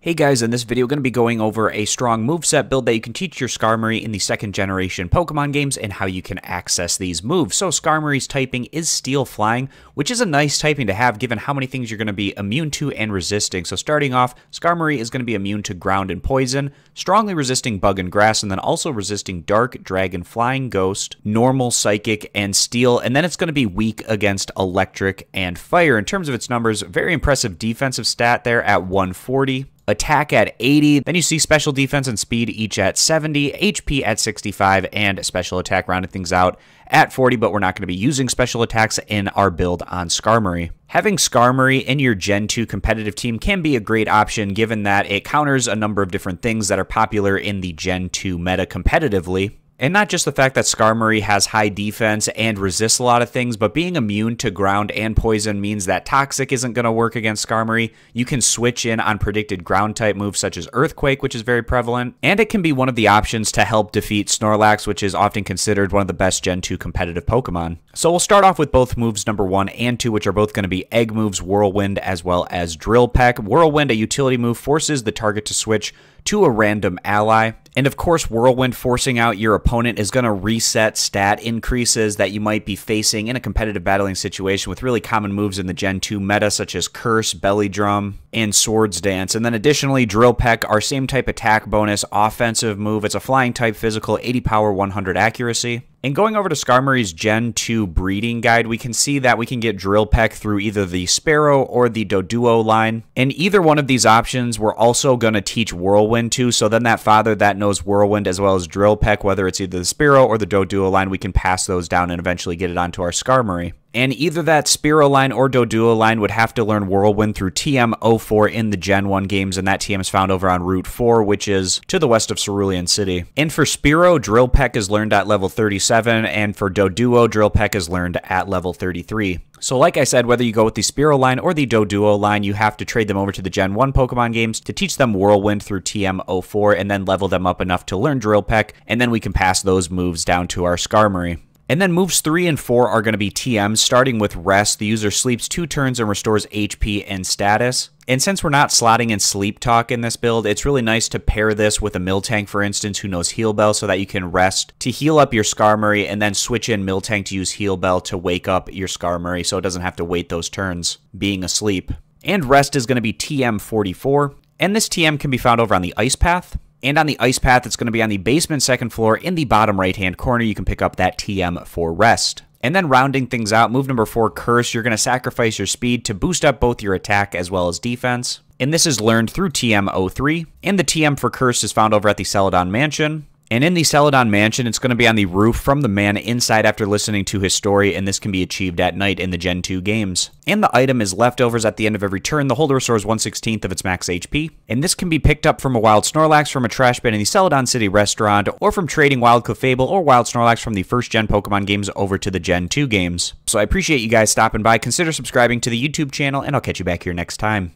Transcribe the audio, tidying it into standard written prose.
Hey guys, in this video, we're going to be going over a strong moveset build that you can teach your Skarmory in the second generation Pokemon games and how you can access these moves. So Skarmory's typing is Steel Flying, which is a nice typing to have given how many things you're going to be immune to and resisting. So starting off, Skarmory is going to be immune to ground and poison, strongly resisting bug and grass, and then also resisting dark, dragon, flying ghost, normal, psychic, and steel. And then it's going to be weak against electric and fire. In terms of its numbers, very impressive defensive stat there at 140. Attack at 80, then you see special defense and speed each at 70, HP at 65, and special attack rounding things out at 40, but we're not going to be using special attacks in our build on Skarmory. Having Skarmory in your Gen 2 competitive team can be a great option given that it counters a number of different things that are popular in the Gen 2 meta competitively. And not just the fact that Skarmory has high defense and resists a lot of things, but being immune to ground and poison means that Toxic isn't going to work against Skarmory. You can switch in on predicted ground type moves such as Earthquake, which is very prevalent. And it can be one of the options to help defeat Snorlax, which is often considered one of the best Gen 2 competitive Pokemon. So we'll start off with both moves number 1 and 2, which are both going to be Egg moves, Whirlwind, as well as Drill Peck. Whirlwind, a utility move, forces the target to switch to a random ally. And of course, Whirlwind forcing out your opponent is going to reset stat increases that you might be facing in a competitive battling situation with really common moves in the Gen 2 meta, such as Curse, Belly Drum, and Swords Dance. And then additionally, Drill Peck, our same type attack bonus offensive move. It's a flying type physical, 80 power, 100 accuracy. And going over to Skarmory's Gen 2 breeding guide, we can see that we can get Drill Peck through either the Sparrow or the Doduo line. And either one of these options, we're also going to teach Whirlwind to. So then that father that knows Whirlwind as well as Drill Peck, whether it's either the Sparrow or the Doduo line, we can pass those down and eventually get it onto our Skarmory. And either that Spearow line or Doduo line would have to learn Whirlwind through TM04 in the Gen 1 games, and that TM is found over on Route 4, which is to the west of Cerulean City. And for Spearow, Drill Peck is learned at level 37, and for Doduo, Drill Peck is learned at level 33. So like I said, whether you go with the Spearow line or the Doduo line, you have to trade them over to the Gen 1 Pokemon games to teach them Whirlwind through TM04 and then level them up enough to learn Drill Peck, and then we can pass those moves down to our Skarmory. And then moves 3 and 4 are going to be TMs, starting with Rest. The user sleeps 2 turns and restores HP and status. And since we're not slotting in Sleep Talk in this build, it's really nice to pair this with a Miltank, for instance, who knows Heal Bell, so that you can rest to heal up your Skarmory and then switch in Miltank to use Heal Bell to wake up your Skarmory so it doesn't have to wait those turns being asleep. And Rest is going to be TM44. And this TM can be found over on the Ice Path. And on the Ice Path, it's going to be on the basement second floor in the bottom right-hand corner. You can pick up that TM for Rest. And then rounding things out, move number 4, Curse. You're going to sacrifice your speed to boost up both your attack as well as defense. And this is learned through TM03. And the TM for Curse is found over at the Celadon Mansion. And in the Celadon Mansion, it's going to be on the roof from the man inside after listening to his story, and this can be achieved at night in the Gen 2 games. And the item is leftovers at the end of every turn. The holder restores 1/16 of its max HP. And this can be picked up from a wild Snorlax from a trash bin in the Celadon City restaurant, or from trading wild Clefable or wild Snorlax from the first gen Pokemon games over to the Gen 2 games. So I appreciate you guys stopping by. Consider subscribing to the YouTube channel, and I'll catch you back here next time.